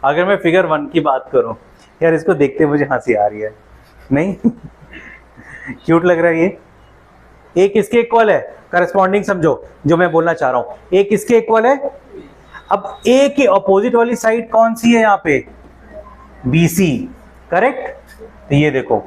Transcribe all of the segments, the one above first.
अगर मैं फिगर 1 की बात करूं, यार इसको देखते मुझे हंसी आ रही है, नहीं? क्यूट लग रहा है ये। एक इसके इक्वल है, करस्पॉन्डिंग समझो जो मैं बोलना चाह रहा हूं, एक इसके इक्वल है। अब ए के अपोजिट वाली साइड कौन सी है यहाँ पे? BC, correct? तो ये देखो,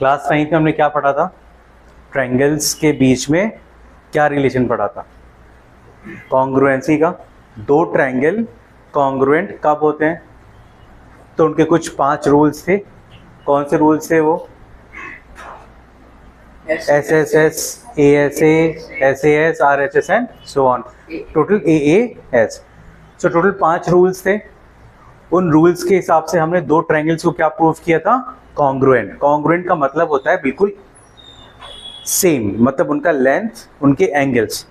क्लास 9 में हमने क्या पढ़ा था? ट्रायंगल्स के बीच में क्या रिलेशन पढ़ा था? कॉन्ग्रुएंसी का। दो ट्रायंगल कॉन्ग्रुएंट कब होते हैं? तो उनके कुछ 5 रूल्स थे। कौन से रूल्स थे वो? SSS, ASA, SAS, RHS and so on, total AAS। So total 5 rules थे। उन रूल्स के हिसाब से हमने दो ट्रायंगल्स को क्या प्रूव किया था? कॉन्ग्रुएंट। कॉन्ग्रुएंट का मतलब होता है बिल्कुल सेम, मतलब उनका लेंथ, उनके एंगल्स।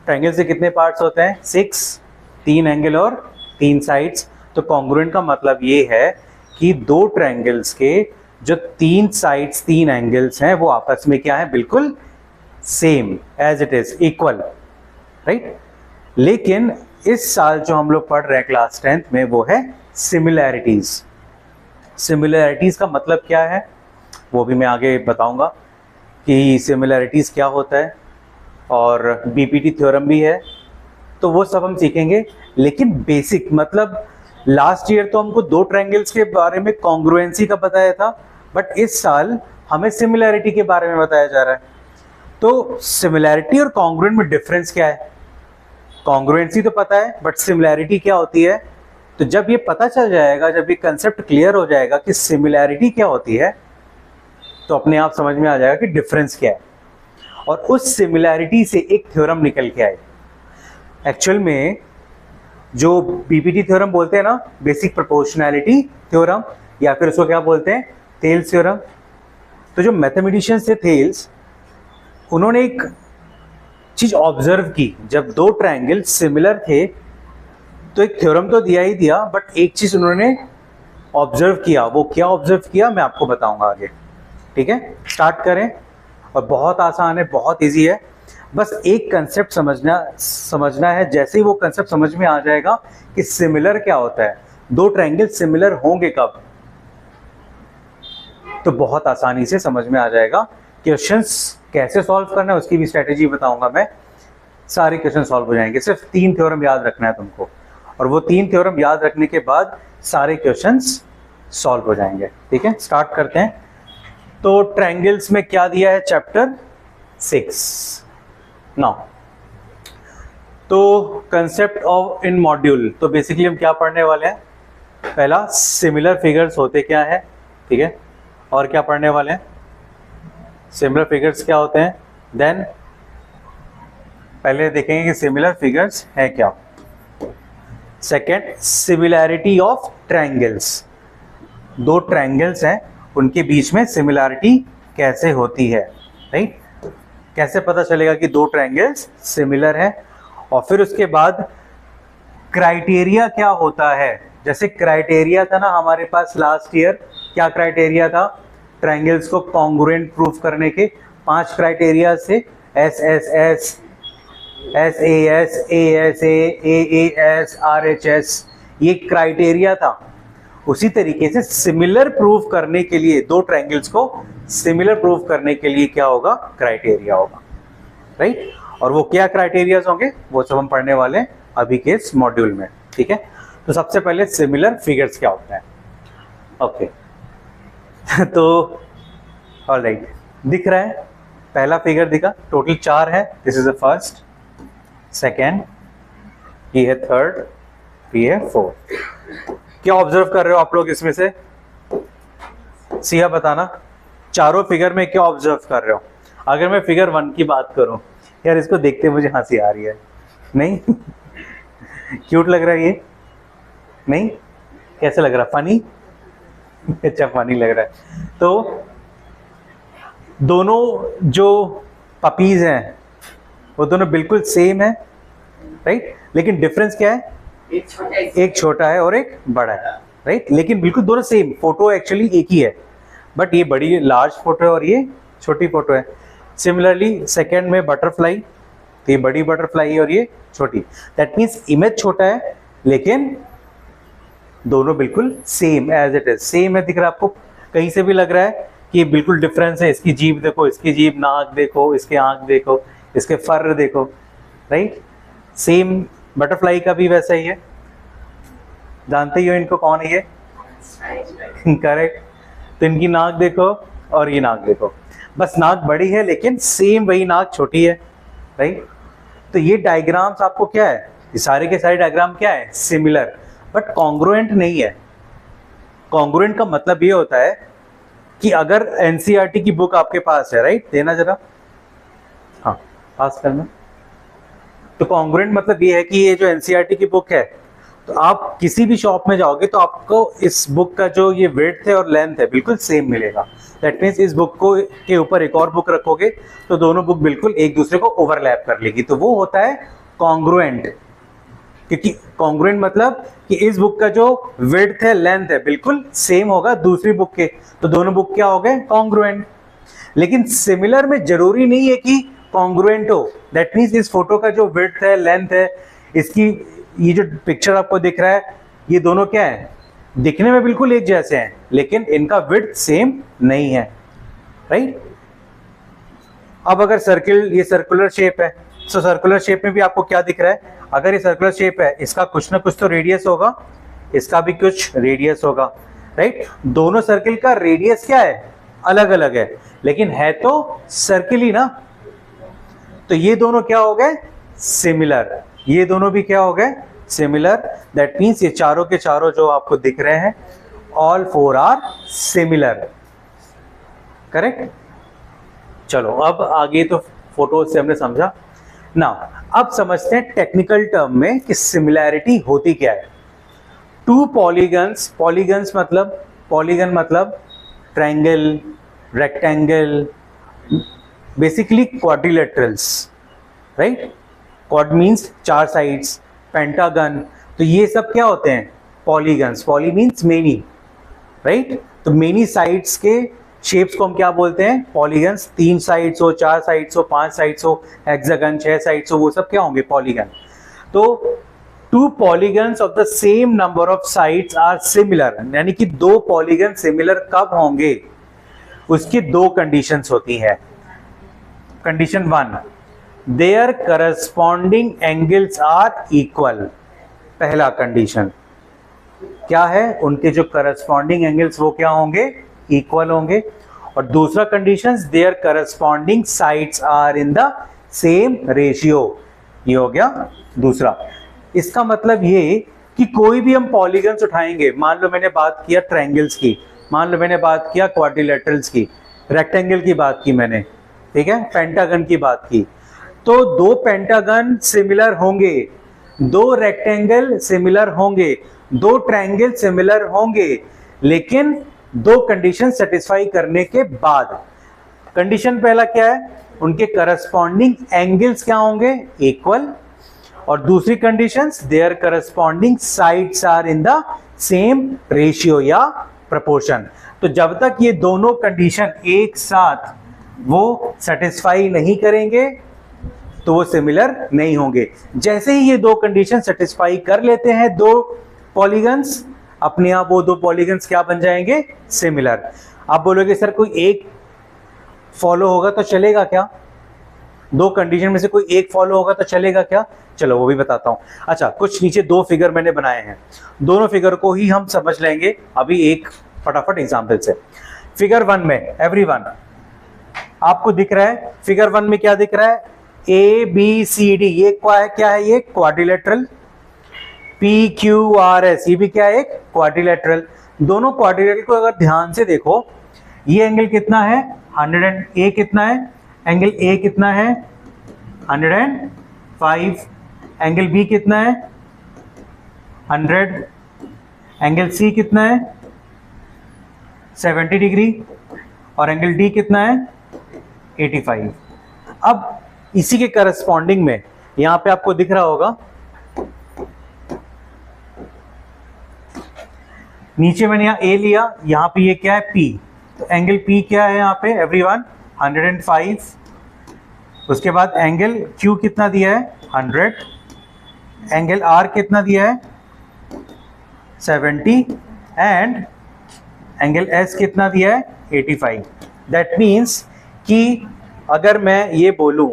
ट्रायंगल से कितने पार्ट्स होते हैं? 6, 3 एंगल और 3 साइड्स। तो कॉन्ग्रुएंट का मतलब ये है कि दो ट्रायंगल्स के जो 3 साइड्स, 3 एंगल्स हैं, वो आपस में क्या है? बिल्कुल same, as it is, equal, right? लेकिन इस साल जो हम लोग पढ़ रहे हैं क्लास 10th में, वो है सिमिलैरिटीज। सिमिलैरिटीज का मतलब क्या है वो भी मैं आगे बताऊंगा कि सिमिलैरिटीज क्या होता है, और बीपीटी थ्योरम भी है, तो वो सब हम सीखेंगे। लेकिन बेसिक मतलब लास्ट ईयर तो हमको दो ट्रायंगल्स के बारे में कॉन्ग्रुएंसी का बताया था, बट इस साल हमें सिमिलैरिटी के बारे में बताया जा रहा है। तो सिमिलैरिटी और कॉन्ग्रुएंट में डिफरेंस क्या है? कॉन्ग्रुएंसी तो पता है, बट सिमिलैरिटी क्या होती है? तो जब ये पता चल जाएगा, जब ये कंसेप्ट क्लियर हो जाएगा कि सिमिलैरिटी क्या होती है, तो अपने आप समझ में आ जाएगा कि डिफरेंस क्या है। और उस सिमिलैरिटी से एक थ्योरम निकल के आए। एक्चुअल में जो बीपीटी थ्योरम बोलते हैं ना, बेसिक प्रोपोर्शनैलिटी थ्योरम, या फिर उसको क्या बोलते हैं? Thales theorem. तो जो मैथमेटिशियंस थे थेल्स, उन्होंने एक चीज ऑब्जर्व की। जब दो ट्रायंगल सिमिलर थे तो एक थ्योरम तो दिया ही दिया, बट एक चीज उन्होंने ऑब्जर्व किया। वो क्या ऑब्जर्व किया मैं आपको बताऊंगा आगे, ठीक है? स्टार्ट करें। और बहुत आसान है, बहुत इजी है, बस एक कंसेप्ट समझना है। जैसे ही वो कंसेप्ट समझ में आ जाएगा कि सिमिलर क्या होता है, दो ट्रायंगल सिमिलर होंगे कब, तो बहुत आसानी से समझ में आ जाएगा। क्वेश्चंस कैसे सॉल्व करना है उसकी भी स्ट्रेटेजी बताऊंगा मैं। सारे क्वेश्चन सॉल्व हो जाएंगे। सिर्फ 3 थ्योरम याद रखना है तुमको, और वो 3 थ्योरम याद रखने के बाद सारे क्वेश्चंस सॉल्व हो जाएंगे, ठीक है? स्टार्ट करते हैं। तो ट्रायंगल्स में क्या दिया है? Chapter 6 now. तो कंसेप्ट ऑफ इन मॉड्यूल, तो बेसिकली हम क्या पढ़ने वाले हैं? पहला, सिमिलर फिगर्स होते क्या है, ठीक है? और क्या पढ़ने वाले हैं? सिमिलर फिगर्स क्या होते हैं। देन पहले देखेंगे कि सिमिलर फिगर्स है क्या। Second, similarity of triangles. दो ट्रायंगल्स हैं, उनके बीच में सिमिलैरिटी कैसे होती है, राइट? कैसे पता चलेगा कि दो ट्रायंगल्स सिमिलर हैं। और फिर उसके बाद क्राइटेरिया क्या होता है। जैसे क्राइटेरिया था ना हमारे पास लास्ट ईयर, क्या क्राइटेरिया था? ट्रायंगल्स को कॉन्ग्रुएंट प्रूफ करने के 5 क्राइटेरिया से, SSS, SAS, ASA, AAS, RHS, ये क्राइटेरिया था। उसी तरीके से सिमिलर प्रूफ करने के लिए, दो ट्रायंगल्स को सिमिलर प्रूफ करने के लिए क्या होगा? क्राइटेरिया होगा, राइट? और वो क्या क्राइटेरियाज होंगे वो सब हम पढ़ने वाले हैं अभी के इस मॉड्यूल में, ठीक है? तो सबसे पहले सिमिलर फिगर्स क्या होता है, ओके? तो ऑलराइट, दिख रहा है? पहला फिगर दिखा, टोटल 4 है। This is the first, second, ये है थर्ड, ये है फोर्थ। क्या ऑब्जर्व कर रहे हो आप लोग इसमें से? सीधा बताना, चारों फिगर में क्या ऑब्जर्व कर रहे हो? अगर मैं फिगर 1 की बात करूं, यार इसको देखते मुझे हंसी आ रही है, नहीं? क्यूट लग रहा है ये, नहीं? कैसे लग रहा? फनी? अच्छा, फनी लग रहा है। तो दोनों जो पपीज हैं वो दोनों बिल्कुल सेम है, राइट? लेकिन डिफरेंस क्या है? एक छोटा है और एक बड़ा है, राइट, लेकिन बिल्कुल दोनों सेम, फोटो एक्चुअली एक ही है, बट ये बड़ी लार्ज फोटो है और ये छोटी फोटो है। सिमिलरली सेकेंड में बटरफ्लाई, तो ये बड़ी बटरफ्लाई है और ये छोटी, दैट मीन्स इमेज छोटा है लेकिन दोनों बिल्कुल same as it is, same है दिख रहा है आपको, कहीं से भी लग रहा है कि ये बिल्कुल डिफरेंस है, इसकी जीभ देखो, इसकी जीभ, नाक देखो, इसके आंख देखो, इसके फर देखो, राइट। सेम बटरफ्लाई का भी वैसा ही है, जानते ही हो इनको कौन है ये, करेक्ट। तो इनकी नाक देखो और ये नाक देखो, बस नाक बड़ी है लेकिन सेम वही नाक छोटी है, राइट। तो ये डायग्राम्स आपको क्या है, ये सारे के सारे डायग्राम क्या है, सिमिलर, बट कॉन्ग्रुएंट नहीं है। कॉन्ग्रुएंट का मतलब ये होता है कि अगर एनसीईआरटी की बुक आपके पास है, राइट, देना जरा, हाँ पास करना। तो कॉन्ग्रुएंट मतलब ये है कि ये जो एनसीईआरटी की बुक है, तो आप किसी भी शॉप में जाओगे तो आपको इस बुक का जो ये विड्थ है और लेंथ है बिल्कुल सेम मिलेगा। दैट मीन्स इस बुक को के ऊपर एक और बुक रखोगे तो दोनों बुक बिल्कुल एक दूसरे को ओवरलैप कर लेगी, तो वो होता है कॉन्ग्रुएंट। क्योंकि कॉन्ग्रुएंट मतलब कि इस बुक का जो विड्थ है, लेंथ है, बिल्कुल सेम होगा दूसरी बुक के, तो दोनों बुक क्या हो गए, कॉन्ग्रुएंट। लेकिन सिमिलर में जरूरी नहीं है कि कॉन्ग्रुएंट हो। दैट मीन्स इस फोटो का जो विड्थ है, लेंथ है, इसकी ये जो पिक्चर आपको दिख रहा है, ये दोनों क्या है, दिखने में बिल्कुल एक जैसे हैं लेकिन इनका विड्थ सेम नहीं है, राइट। अब अगर सर्किल, ये सर्कुलर शेप है, तो सर्कुलर शेप में भी आपको क्या दिख रहा है, अगर ये सर्कुलर शेप है, इसका कुछ ना कुछ तो रेडियस होगा, इसका भी कुछ रेडियस होगा, राइट। दोनों सर्किल का रेडियस क्या है, अलग अलग है, लेकिन है तो सर्किल ही ना। तो ये दोनों क्या हो गए, सिमिलर। ये दोनों भी क्या हो गए, सिमिलर। दैट मीन्स ये चारों के चारों जो आपको दिख रहे हैं, all four are similar, correct. चलो अब आगे तो फोटो से हमने समझा ना, अब समझते हैं टेक्निकल टर्म में कि सिमिलैरिटी होती क्या है। टू पॉलीगन्स, पॉलीगन्स मतलब, पॉलीगन मतलब triangle, rectangle, basically quadrilaterals, right. Quad means चार साइड्स, पेंटागन, तो ये सब क्या होते हैं, polygons. Poly means many, right. तो मेनी साइड्स के शेप्स को हम क्या बोलते हैं, पॉलीगन्स। 3 साइड्स हो, 4 साइड्स हो, 5 साइड्स हो, हेक्सागन 6 साइड्स हो, वो सब क्या होंगे, पॉलीगन। तो two polygons of the same number of sides are similar, यानी कि दो पॉलीगन सिमिलर कब होंगे, उसकी दो कंडीशंस होती है। Condition 1, their corresponding angles are equal. पहला कंडीशन क्या है, उनके जो करस्पॉन्डिंग एंगल्स वो क्या होंगे, इक्वल होंगे। और दूसरा condition, their corresponding sides are in the same ratio. ये हो गया दूसरा। इसका मतलब ये कि कोई भी हम पॉलीगन्स उठाएंगे, मान लो मैंने बात किया ट्रायंगल्स की, मान लो मैंने बात किया क्वाड्रिलेटरल्स की, रेक्टेंगल की बात की मैंने, ठीक है, पेंटागन की बात की, तो दो पेंटागन सिमिलर होंगे, दो रेक्टेंगल सिमिलर होंगे, दो ट्रायंगल सिमिलर होंगे, लेकिन दो कंडीशन सेटिस्फाई करने के बाद। कंडीशन पहला क्या है, उनके करस्पॉन्डिंग एंगल्स क्या होंगे, इक्वल। और दूसरी conditions, their corresponding sides are in the same ratio या प्रोपोर्शन। तो जब तक ये दोनों कंडीशन एक साथ वो सेटिस्फाई नहीं करेंगे तो वो सिमिलर नहीं होंगे। जैसे ही ये दो कंडीशन सेटिस्फाई कर लेते हैं दो पॉलीगन्स, अपने आप वो दो पॉलीगन्स क्या बन जाएंगे, सिमिलर। आप बोलोगे सर कोई एक फॉलो होगा तो चलेगा क्या, दो कंडीशन में से कोई एक फॉलो होगा तो चलेगा क्या, चलो वो भी बताता हूं। अच्छा, कुछ नीचे दो फिगर मैंने बनाए हैं, दोनों फिगर को ही हम समझ लेंगे अभी एक फटाफट एग्जाम्पल से। फिगर 1 में एवरीवन आपको दिख रहा है, फिगर 1 में क्या दिख रहा है, ए बी सी डी, ये क्या है, ये quadrilateral. P Q R S, ये भी क्या है, एक क्वाड्रिलेटरल। दोनों क्वाड्रिलेटरल को अगर ध्यान से देखो, ये एंगल कितना है 100, ए कितना है, एंगल ए कितना है 105, एंगल बी कितना है 100, एंगल सी कितना है 70 डिग्री, और एंगल डी कितना है 85। अब इसी के करस्पॉन्डिंग में यहां पे आपको दिख रहा होगा नीचे मैंने यहाँ ए लिया, यहाँ पे ये क्या है P, तो एंगल P क्या है यहाँ पे एवरीवन 105। उसके बाद एंगल Q कितना दिया है 100, एंगल R कितना दिया है 70 एंड एंगल S कितना दिया है 85। दैट मीन्स कि अगर मैं ये बोलूं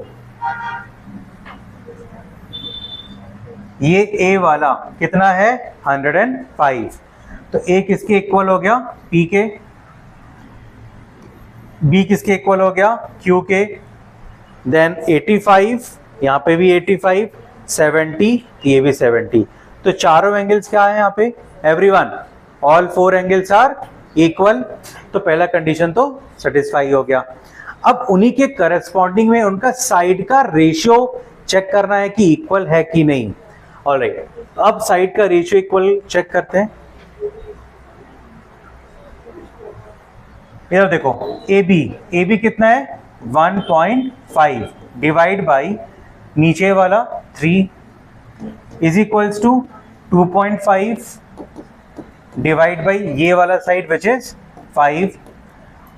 ये A वाला कितना है 105, तो A किसके इक्वल हो गया P के, B किसके इक्वल हो गया Q के, देन 85, यहाँ पे भी 85, 70, ये भी 70। तो चारों एंगल्स क्या है यहाँ पे everyone, all 4 angles are equal. तो पहला कंडीशन तो सेटिस्फाई हो गया। अब उन्हीं के करस्पॉन्डिंग में उनका साइड का रेशियो चेक करना है कि इक्वल है कि नहीं। ऑलराइट, अब साइड का रेशियो इक्वल चेक करते हैं। इधर देखो ए बी कितना है 1.5 डिवाइड बाई नीचे वाला 3 is equals to 2.5 divide by ये वाला साइड विच इज 5,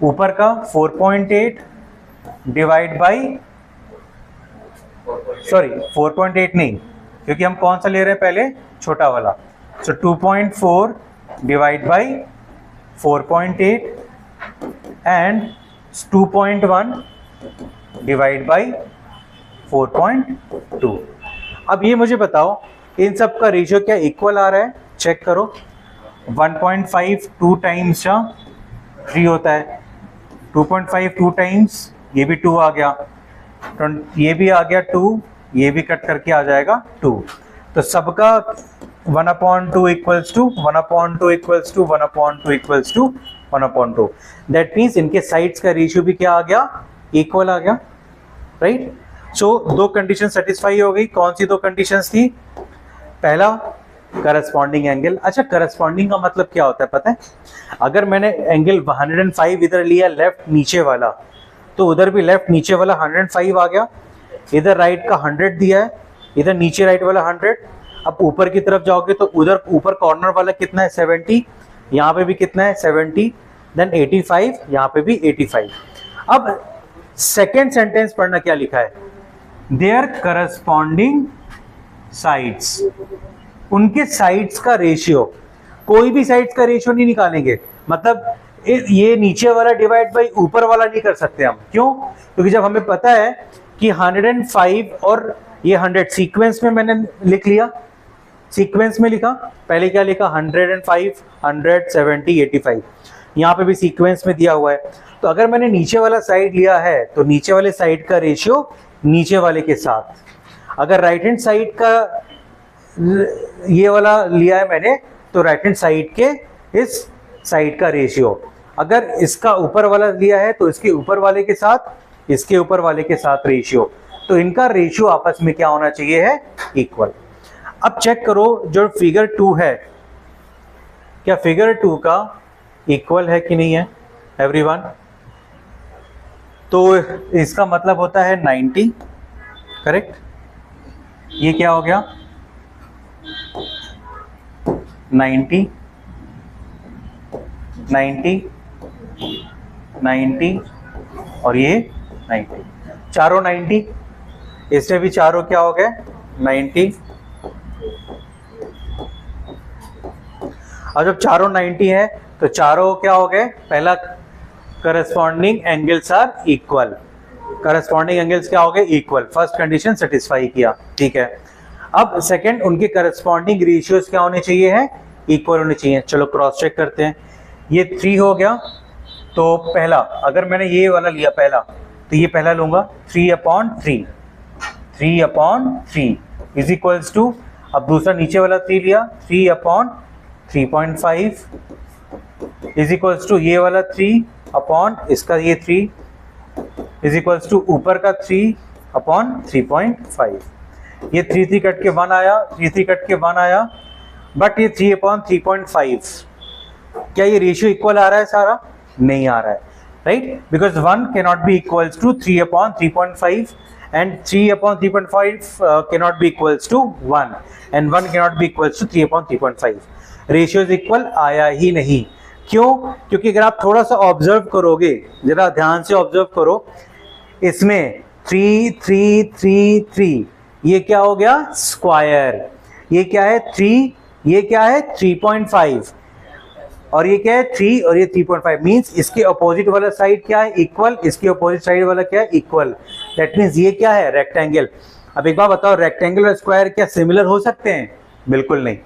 ऊपर का 4.8 डिवाइड बाई, सॉरी 4.8 नहीं, क्योंकि हम कौन सा ले रहे हैं पहले छोटा वाला, सो 2.4 divide by 4.8 and 2.1 divide by 4.2। अब ये मुझे बताओ इन सब का रेशियो क्या इक्वल आ रहा है, चेक करो। 1.5 2 टाइम्स 3 होता है, 2.5 2 टाइम्स ये भी 2 आ गया, ये भी आ गया 2, ये भी कट करके आ जाएगा 2। तो सबका 1/2 equals to 1/2 equals to 1/2 equals to 1/2। That means इनके साइड्स का रेशियो भी क्या आ गया इक्वल आ गया, राइट। सो दो कंडीशन सेटिस्फाई हो गई। कौन सी दो कंडीशंस थी, पहला करस्पॉन्डिंग एंगल। अच्छा, करस्पॉन्डिंग का मतलब क्या होता है पता है, अगर मैंने एंगल 105 इधर लिया लेफ्ट नीचे वाला, तो उधर भी लेफ्ट नीचे वाला 105 आ गया, इधर राइट का 100 दिया है, इधर नीचे राइट वाला 100। अब ऊपर की तरफ जाओगे तो उधर ऊपर कॉर्नर वाला कितना है 70, यहाँ पे भी कितना है 70, देन 85, यहाँ पे भी 85। अब सेकेंड सेंटेंस पढ़ना, क्या लिखा है, देयर करस्पॉन्डिंग साइड्स, उनके साइड्स का रेशियो, कोई भी साइड्स का रेशियो नहीं निकालेंगे, मतलब ये नीचे वाला डिवाइड बाई ऊपर वाला नहीं कर सकते हम। क्यों? क्योंकि जब हमें पता है कि 105 और ये 100 सीक्वेंस में मैंने लिख लिया, सीक्वेंस में लिखा, पहले क्या लिखा 105 100 70 85, यहाँ पे भी सीक्वेंस में दिया हुआ है। तो अगर मैंने नीचे वाला साइड लिया है तो नीचे वाले साइड का रेशियो नीचे वाले के साथ, अगर राइट हैंड साइड का ये वाला लिया है मैंने तो राइट हैंड साइड के इस साइड का रेशियो, अगर इसका ऊपर वाला लिया है तो इसके ऊपर वाले के साथ इसके ऊपर वाले के साथ रेशियो, तो इनका रेशियो आपस में क्या होना चाहिए है इक्वल। अब चेक करो जो फिगर 2 है, क्या फिगर 2 का इक्वल है कि नहीं है एवरीवन। तो इसका मतलब होता है 90, करेक्ट। ये क्या हो गया 90 90 90 और ये 90, चारों 90, इसमें भी चारों क्या हो गए 90। और जब चारों 90 है तो चारों क्या हो गए, पहला corresponding angles are equal, corresponding angles क्या हो गए इक्वल, फर्स्ट कंडीशन सेटिस्फाई किया, ठीक है। अब सेकंड, उनके करस्पॉन्डिंग रेशियोज क्या होने चाहिए है इक्वल होने चाहिए। चलो क्रॉस चेक करते हैं, ये 3 हो गया, तो पहला अगर मैंने ये वाला लिया पहला, तो ये पहला लूंगा 3/3 इज इक्वल्स टू, अब दूसरा नीचे वाला 3 लिया 3/3.5 इज इक्वल्स टू ये वाला 3 इसका ये 3 इज इक्वल्स टू ऊपर का 3/3.5। ये 3 कट के 1 आया, 3 कट के 1 आया, बट ये 3/3.5, क्या ये रेशियो इक्वल आ रहा है सारा? नहीं आ रहा है, right, because 1 cannot be equals to 3/3.5 and 3/3.5 cannot be equals to 1 and 1 cannot be equals to 3/3.5. Ratio is equal आया ही नहीं। क्यों? क्योंकि अगर आप थोड़ा सा ऑब्जर्व करोगे, जरा ध्यान से ऑब्जर्व करो, इसमें 3 3 3 3 ये क्या हो गया? स्क्वायर। ये क्या है? 3, ये क्या है? 3.5, और ये क्या है? 3 और ये 3.5, मींस इसके अपोजिट वाला साइड क्या है? इक्वल। इसके अपोजिट साइड वाला क्या है? इक्वल। दैट मींस ये क्या है? रेक्टेंगल। अब एक बार बताओ, रेक्टेंगल और स्क्वायर क्या सिमिलर हो सकते हैं? बिल्कुल नहीं।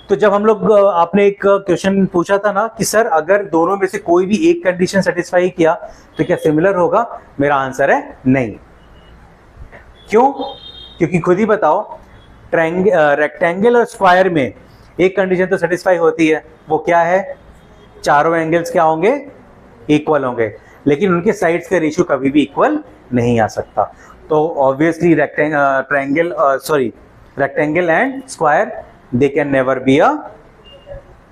तो जब हम लोग, आपने एक क्वेश्चन पूछा था ना कि सर अगर दोनों में से कोई भी एक कंडीशन सेटिस्फाई किया तो क्या सिमिलर होगा? मेरा आंसर है नहीं। क्यों? क्योंकि खुद ही बताओ, रेक्टेंगल और स्क्वायर में एक कंडीशन तो सेटिस्फाई होती है, वो क्या है? चारों एंगल्स क्या होंगे? इक्वल होंगे, लेकिन उनके साइड्स का रेशियो कभी भी इक्वल नहीं आ सकता। तो obviously rectangle and square they can never be a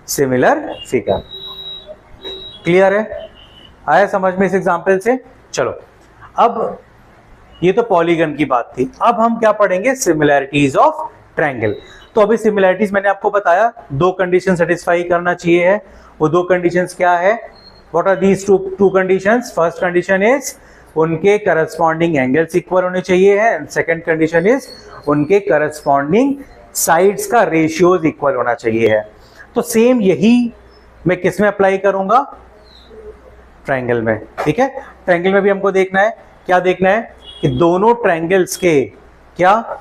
similar figure. Clear है? आया समझ में इस एग्जांपल से? चलो, अब ये तो पॉलीगन की बात थी। अब हम क्या पढ़ेंगे? Similarities of triangle. तो अभी सिमिलैरिटीज मैंने आपको बताया, दो कंडीशन सेटिस्फाई करना चाहिए है। वो दो कंडीशंस क्या है? What are these two conditions? First condition is उनके करस्पॉन्डिंग एंगल्स इक्वल होने चाहिए है, एंड सेकंड कंडीशन इज उनके करस्पॉन्डिंग साइड्स का रेशियोज इक्वल होना चाहिए है। तो सेम यही मैं किस में अप्लाई करूंगा? ट्रायंगल में। ठीक है, ट्रायंगल में भी हमको देखना है, क्या देखना है? कि दोनों ट्रायंगल्स के क्या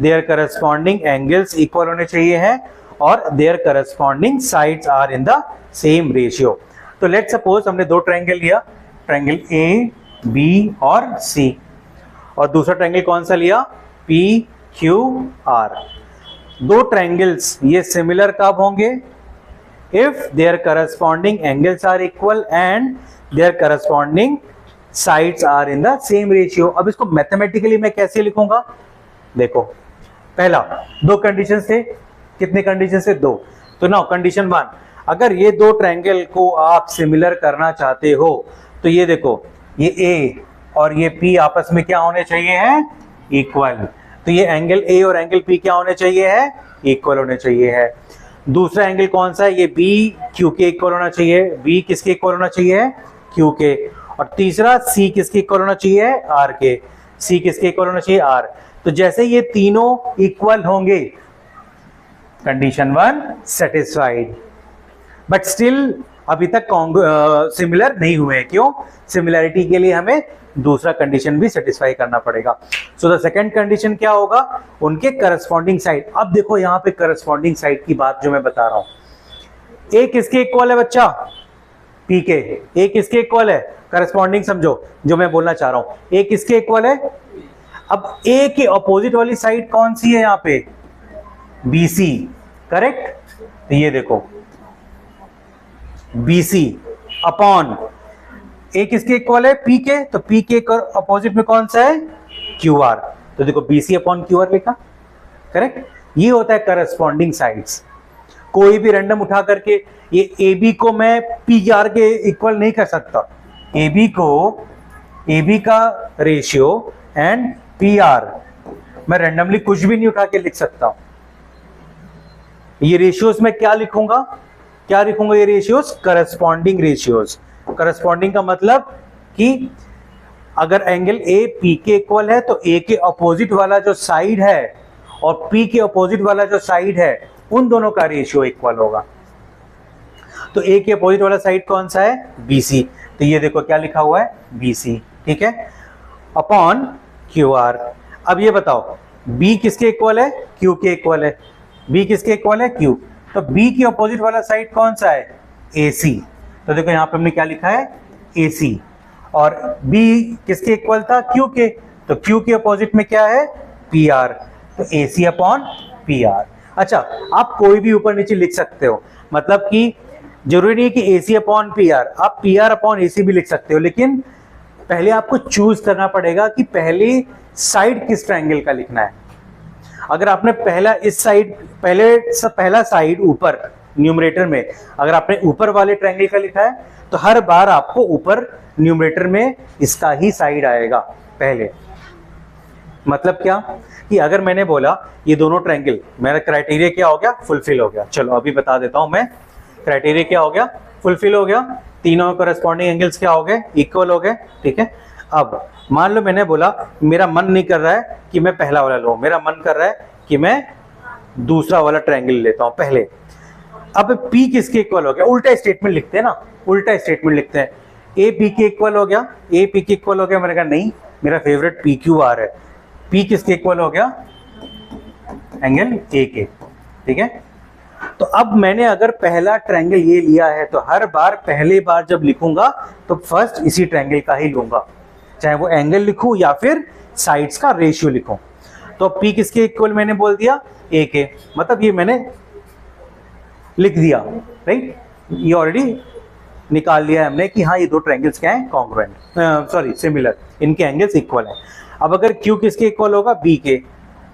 देयर करस्पॉन्डिंग एंगल्स इक्वल होने चाहिए हैं और their corresponding sides are in the same ratio. तो लेट सपोज हमने दो ट्रायंगल लिया, ट्रायंगल ए बी और सी, और दूसरा ट्रायंगल कौन सा लिया? P Q R. दो ट्रायंगल्स ये सिमिलर कब होंगे? If their corresponding angles are equal and their corresponding sides are in the same ratio. अब इसको मैथमेटिकली मैं कैसे लिखूंगा? देखो, पहला दो कंडीशन थे, कितने कंडीशन से? दो। तो नाउ कंडीशन 1, अगर ये दो ट्रायंगल को आप सिमिलर करना चाहते हो तो ये देखो, ये ए और ये पी आपस में क्या होने चाहिए है? इक्वल। तो ये एंगल ए और एंगल पी क्या होने चाहिए है? इक्वल होने चाहिए है। दूसरा एंगल कौन सा है? ये बी क्यू के इक्वल होना चाहिए। बी किसके इक्वल होना चाहिए है? क्यू के। और तीसरा सी किसके इक्वल होना चाहिए है? आर के। सी किसके इक्वल होना चाहिए? आर। तो जैसे ये तीनों इक्वल होंगे, कंडीशन 1 सेटिस्फाइड, बट स्टिल अभी तक सिमिलर नहीं हुए। क्यों? सिमिलैरिटी के लिए हमें दूसरा कंडीशन भी सेटिस्फाई करना पड़ेगा। सो द सेकंड कंडीशन क्या होगा? उनके करस्पॉन्डिंग साइड। अब देखो यहां पे करस्पॉन्डिंग साइड की बात जो मैं बता रहा हूं, ए किसके इक्वल है बच्चा? पी के। ए किसके इक्वल है? करस्पॉन्डिंग समझो जो मैं बोलना चाह रहा हूं। ए किसके इक्वल है? अब ए के अपोजिट वाली साइड कौन सी है यहां पे? बीसी। करेक्ट? तो ये देखो, बीसी अपॉन ए किसके इक्वल है? पी के। तो पी के अपोजिट में कौन सा है? Q R. तो देखो बीसी अपॉन क्यू आर लिखा। करेक्ट? ये होता है करस्पॉन्डिंग साइड्स। कोई भी रैंडम उठा करके ये ए बी को मैं पी आर के इक्वल नहीं कर सकता। ए बी को, ए बी का रेशियो एंड पी आर मैं रैंडमली कुछ भी नहीं उठा के लिख सकता हूं। ये रेशियोज में क्या लिखूंगा? क्या लिखूंगा? ये रेशियोज करस्पॉन्डिंग रेशियोज। करस्पॉन्डिंग का मतलब कि अगर एंगल ए पी के इक्वल है तो ए के अपोजिट वाला जो साइड है और पी के अपोजिट वाला जो साइड है, उन दोनों का रेशियो इक्वल होगा। तो ए के अपोजिट वाला साइड कौन सा है? बीसी। तो ये देखो क्या लिखा हुआ है? बीसी। ठीक है, अपॉन क्यू आर। अब ये बताओ, बी किसके इक्वल है? क्यू के इक्वल है। बी किसके इक्वल है? क्यू। तो बी के अपोजिट वाला साइड कौन सा है? ए सी। तो देखो यहां पे हमने क्या लिखा है? ए सी। और बी किसके इक्वल था? क्यू के। तो क्यू के अपोजिट में क्या है? P R. तो ए सी अपॉन पी आर। अच्छा, आप कोई भी ऊपर नीचे लिख सकते हो, मतलब कि जरूरी नहीं कि ए सी अपॉन पी आर, आप पी आर अपॉन ए सी भी लिख सकते हो, लेकिन पहले आपको चूज करना पड़ेगा कि पहले साइड किस ट्रायंगल का लिखना है। अगर आपने पहला इस साइड, पहला साइड ऊपर न्यूमरेटर में अगर आपने ऊपर वाले ट्रायंगल का लिखा है तो हर बार आपको ऊपर न्यूमरेटर में इसका ही साइड आएगा पहले। मतलब क्या कि अगर मैंने बोला ये दोनों ट्रायंगल, मेरा क्राइटेरिया क्या हो गया, फुलफिल हो गया। चलो अभी बता देता हूं मैं, क्राइटेरिया क्या हो गया, फुलफिल हो गया, तीनों करस्पॉन्डिंग एंगल्स क्या हो गए, इक्वल हो गए, ठीक है। अब मान लो मैंने बोला मेरा मन नहीं कर रहा है कि मैं पहला वाला लूं, मेरा मन कर रहा है कि मैं दूसरा वाला ट्रायंगल लेता हूं पहले। अब P किसके इक्वल हो गया, उल्टा स्टेटमेंट लिखते हैं ना, उल्टा स्टेटमेंट लिखते हैं, A P के इक्वल हो गया, A P के इक्वल हो गया। मैंने कहा नहीं, मेरा फेवरेट PQR है। P किसके इक्वल हो गया, एंगल A के, ठीक है। तो अब मैंने अगर पहला ट्रायंगल ये लिया है तो हर बार पहले बार जब लिखूंगा तो फर्स्ट इसी ट्रायंगल का ही लूंगा, चाहे वो एंगल लिखूं या फिर साइड्स का रेशियो लिखूं। तो P किसके इक्वल मैंने बोल दिया, A के, मतलब ये मैंने लिख दिया, राइट। ये ऑलरेडी निकाल लिया है हमने कि हाँ ये दो ट्रायंगल्स क्या हैं, कॉन्ग्रुएंट, सॉरी सिमिलर, इनके एंगल्स इक्वल हैं। अब अगर Q किसके इक्वल होगा, B के,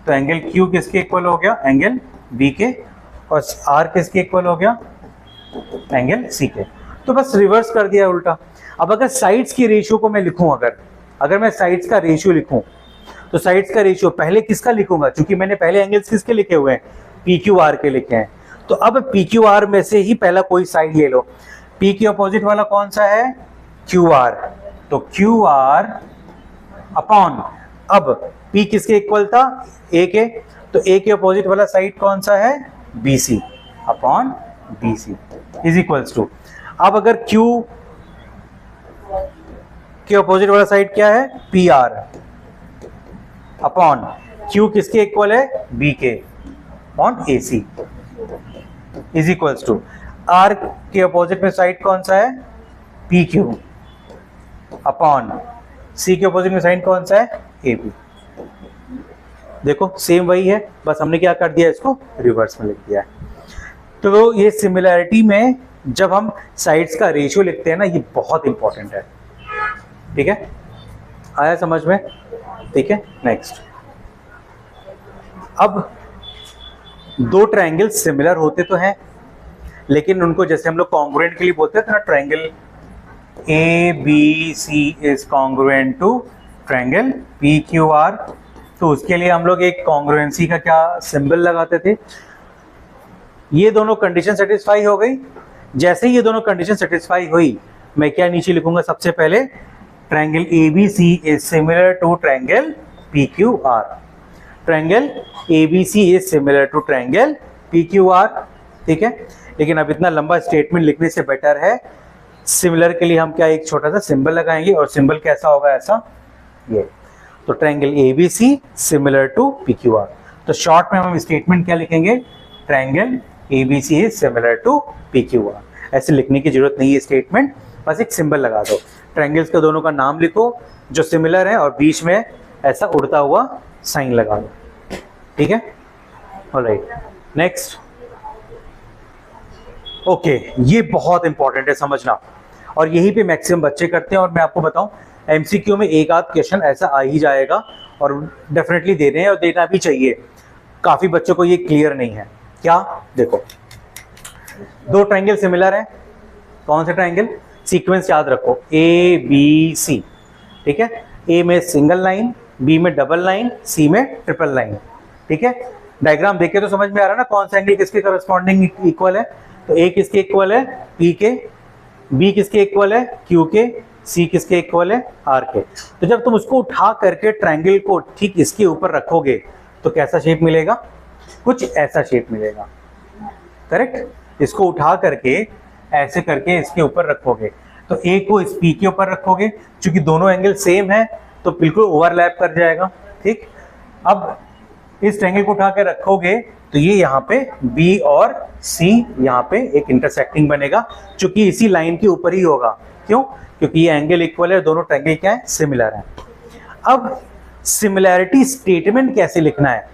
तो एंगल Q किसके इक्वल हो गया, एंगल B के, और R किसके इक्वल हो गया, एंगल C के। तो बस रिवर्स कर दिया उल्टा। अब अगर साइड्स की रेशियो को मैं लिखूं, अगर मैं साइड्स का रेशियो लिखूं तो साइड्स का रेशियो पहले किसका लिखूंगा, क्योंकि मैंने पहले एंगल्स किसके लिखे हुए हैं, PQR के लिखे हैं। तो अब PQR में से ही पहला कोई साइड ले लो। P के अपोजिट वाला कौन सा है, QR, तो QR अपॉन, अब P किसके इक्वल था, A के, तो A के अपोजिट वाला साइड कौन सा है, BC upon BC is equals to, अब अगर Q के अपोजिट वाला साइड क्या है, PR अपॉन Q किसके इक्वल है, B के upon AC is equals to, R के अपोजिट में साइड कौन सा है, PQ अपॉन C के अपोजिट में साइड कौन सा है, AB। देखो सेम वही है, बस हमने क्या कर दिया, इसको रिवर्स में लिख दिया है। तो ये सिमिलैरिटी में जब हम साइड्स का रेशियो लिखते हैं ना, ये बहुत इंपॉर्टेंट है, ठीक है, आया समझ में, ठीक है। नेक्स्ट, अब दो ट्रायंगल सिमिलर होते तो हैं, लेकिन उनको जैसे हम लोग कॉन्ग्रुएंट के लिए बोलते हैं ना, triangle ABC is congruent to triangle PQR, तो उसके लिए हम लोग एक कॉन्ग्रुएंसी का क्या सिंबल लगाते थे। ये दोनों कंडीशन सेटिस्फाई हो गई, जैसे ही ये दोनों कंडीशन सेटिस्फाई हुई, मैं क्या नीचे लिखूंगा, सबसे पहले triangle ABC is similar to triangle PQR, triangle ABC is similar to triangle PQR, ठीक है। लेकिन अब इतना लंबा स्टेटमेंट लिखने से बेटर है, सिमिलर के लिए हम क्या एक छोटा सा सिंबल लगाएंगे, और सिंबल कैसा होगा, ऐसा, ये। तो triangle ABC similar to PQR, तो शॉर्ट में हम स्टेटमेंट क्या लिखेंगे, triangle ABC is similar to PQR। ऐसे लिखने की जरूरत नहीं है स्टेटमेंट, बस एक सिंबल लगा दो, ट्रायंगल्स का दोनों का नाम लिखो जो सिमिलर है, और बीच में ऐसा उड़ता हुआ साइन लगा दो, ठीक है। ऑलराइट, नेक्स्ट, ओके, ये बहुत इंपॉर्टेंट है समझना, और यही पे मैक्सिमम बच्चे करते हैं। और मैं आपको बताऊं, MCQ में एक आध क्वेश्चन ऐसा आ ही जाएगा, और डेफिनेटली दे रहे हैं और देना भी चाहिए। काफी बच्चों को ये क्लियर नहीं है। क्या, देखो, दो ट्रायंगल सिमिलर है, कौन से ट्रायंगल, सीक्वेंस याद रखो, ABC, ठीक है। A में सिंगल लाइन, B में डबल लाइन, C में ट्रिपल लाइन, ठीक है। डायग्राम देख के तो समझ में आ रहा है ना कौन सा एंगल किसके करस्पॉन्डिंग इक्वल है। तो A किसके इक्वल है, P के, B किसके इक्वल है, Q के, C किसके इक्वल है, R के। तो जब तुम उसको उठा करके ट्रायंगल को ठीक इसके ऊपर रखोगे तो कैसा शेप मिलेगा, कुछ ऐसा शेप मिलेगा, करेक्ट। इसको उठा करके ऐसे करके इसके ऊपर रखोगे, तो A को इस P के ऊपर रखोगे, क्योंकि दोनों एंगल सेम है तो बिल्कुल ओवरलैप कर जाएगा, ठीक। अब इस ट्रायंगल को उठा के रखोगे तो ये यहाँ पे B और C यहाँ पे एक इंटरसेक्टिंग बनेगा, क्योंकि इसी लाइन के ऊपर ही होगा। क्यों, क्योंकि ये एंगल इक्वल है, दोनों ट्रायंगल क्या है, सिमिलर है। अब सिमिलैरिटी स्टेटमेंट कैसे लिखना है,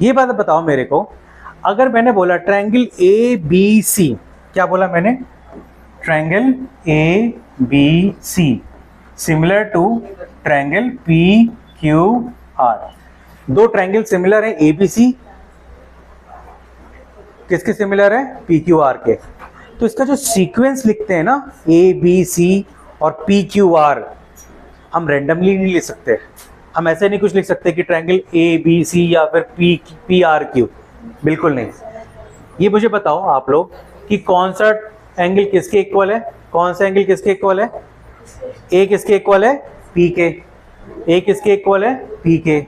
ये बात बताओ मेरे को। अगर मैंने बोला ट्रायंगल ABC, क्या बोला मैंने, triangle ABC similar to triangle PQR, दो ट्रायंगल सिमिलर है, ABC किसके सिमिलर है, PQR के। तो इसका जो सीक्वेंस लिखते हैं ना, ABC और PQR, हम रैंडमली नहीं ले सकते, हम ऐसे नहीं कुछ लिख सकते कि ट्रायंगल ए बी सी या फिर पी आर क्यू, बिल्कुल नहीं। ये मुझे बताओ आप लोग कि कौन सा एंगल किसके इक्वल है, कौन सा एंगल किसके इक्वल है? ए किसके इक्वल है? पी के। ए किसके इक्वल है? पी के।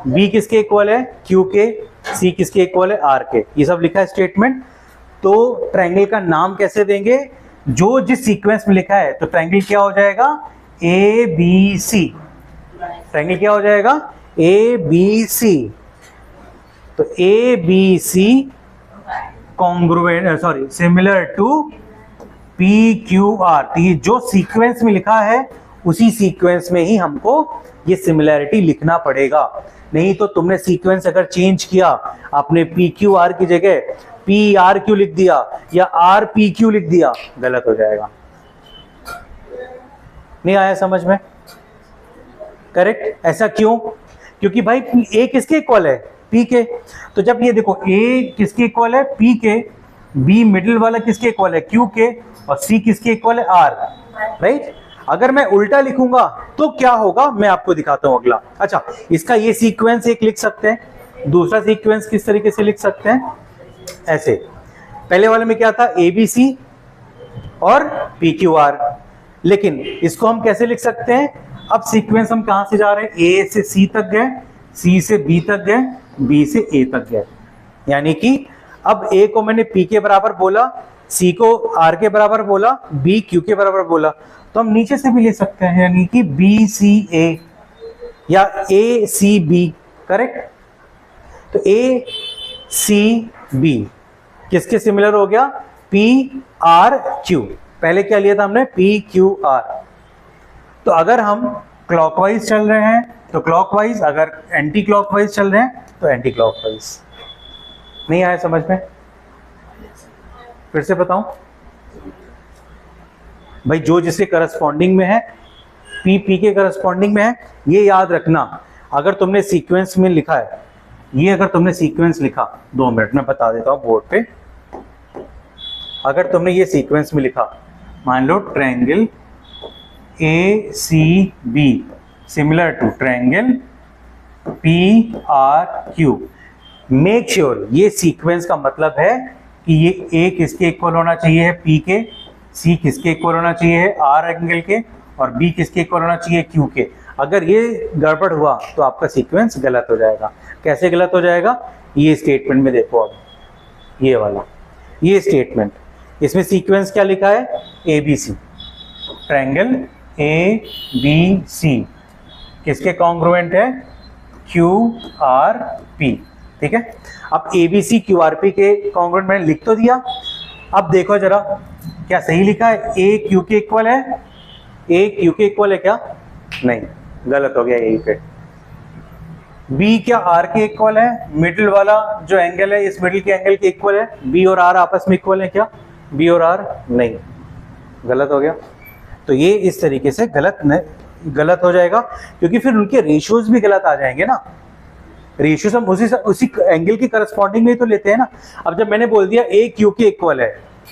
बी किसके इक्वल है? क्यू के। सी किसके इक्वल है? आर के। ये सब लिखा है स्टेटमेंट। तो ट्रायंगल का नाम कैसे देंगे? जो जिस सीक्वेंस में लिखा है, तो ट्रायंगल क्या हो जाएगा? A B C. ट्रायंगल क्या हो जाएगा? A B C. तो A B C congruent, sorry, similar to P Q R. तो ये जो सीक्वेंस में लिखा है उसी सीक्वेंस में ही हमको ये सिमिलैरिटी लिखना पड़ेगा। नहीं तो तुमने सीक्वेंस अगर चेंज किया, आपने पी क्यू आर की जगह पी आर क्यू लिख दिया या आर पी क्यू लिख दिया, गलत हो जाएगा। नहीं आया समझ में? करेक्ट। ऐसा क्यों? क्योंकि भाई ए किसके इक्वल है? पी के। तो जब ये देखो ए किसके इक्वल है? पी के। बी मिडिल वाला किसके इक्वल है? क्यू के। और सी किसके इक्वल है? आर। राइट। अगर मैं उल्टा लिखूंगा तो क्या होगा, मैं आपको दिखाता हूं अगला। अच्छा, इसका ये सीक्वेंस एक लिख सकते हैं, दूसरा सीक्वेंस किस तरीके से लिख सकते हैं? ऐसे। पहले वाले में क्या था? ए बी सी और पी क्यू आर। लेकिन इसको हम कैसे लिख सकते हैं? अब सीक्वेंस हम कहां से जा रहे हैं? ए से सी तक गए, सी से बी तक गए, बी से ए तक गए। यानी कि अब ए को मैंने पी के बराबर बोला, सी को आर के बराबर बोला, बी क्यू के बराबर बोला। तो हम नीचे से भी ले सकते हैं, यानी कि बी सी ए या ए सी बी। करेक्ट। तो ए सी बी किसके सिमिलर हो गया? P R Q. पहले क्या लिया था हमने? P Q R. तो अगर हम क्लॉकवाइज चल रहे हैं तो क्लॉकवाइज, अगर एंटी क्लॉकवाइज चल रहे हैं तो एंटी क्लॉकवाइज। नहीं आया समझ में? फिर से बताऊं भाई, जो जिसके करस्पॉन्डिंग में है, पी पी के करस्पॉन्डिंग में है, ये याद रखना। अगर तुमने सीक्वेंस में लिखा है, ये अगर तुमने सीक्वेंस लिखा, 2 मिनट में बता देता हूं बोर्ड पे। अगर तुमने ये सीक्वेंस में लिखा, मान लो triangle A C B similar to triangle P R Q, make sure ये सीक्वेंस का मतलब है कि ये ए किसके इक्वल होना चाहिए? पी के। सी किसके इक्वल होना चाहिए? आर एंगल के। और बी किसके इक्वल होना चाहिए? क्यू के। अगर ये गड़बड़ हुआ तो आपका सीक्वेंस गलत हो जाएगा। कैसे गलत हो जाएगा? ये स्टेटमेंट में देखो, अब ये वाला, ये स्टेटमेंट, इसमें सीक्वेंस क्या लिखा है? A B C. Triangle A B C किसके कॉन्ग्रुएंट है? Q R P. ठीक है। अब A B C Q R P के कॉन्ग्रुएंट मैंने लिख तो दिया। अब देखो जरा, क्या सही लिखा है? ए क्यू के इक्वल है? ए क्यू के इक्वल है क्या? नहीं, गलत हो गया यहीं पे। बी क्या आर के इक्वल है? मिडिल वाला जो एंगल है, इस मिडिल के एंगल के इक्वल है। बी और आर आपस में इक्वल है क्या? बी और आर नहीं, गलत हो गया। तो ये इस तरीके से गलत हो जाएगा, क्योंकि फिर उनके रेशियोज भी गलत आ जाएंगे ना। रेशियोज हम उसी एंगल के करस्पॉन्डिंग में तो लेते हैं ना। अब जब मैंने बोल दिया ए क्यू के इक्वल है,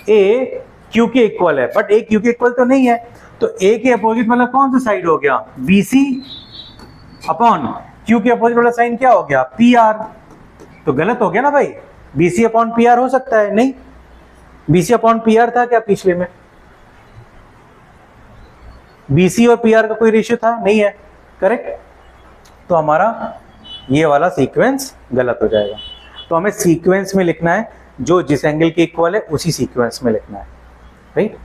ए क्यू के इक्वल है, बट ए क्यू के इक्वल तो नहीं है, तो ए के अपोजिट मतलब कौन सा साइड हो गया? बी सी अपॉन क्यू के अपोजिट वाला साइन क्या हो गया? P R. तो गलत हो गया ना भाई। B C upon P R हो सकता है? नहीं, B C upon P R था क्या पिछले में? बी सी और पी आर का कोई रेशियो था? नहीं है। करेक्ट। तो हमारा ये वाला सीक्वेंस गलत हो जाएगा। तो हमें सीक्वेंस में लिखना है, जो जिस एंगल के इक्वल है उसी सीक्वेंस में लिखना है, राइट।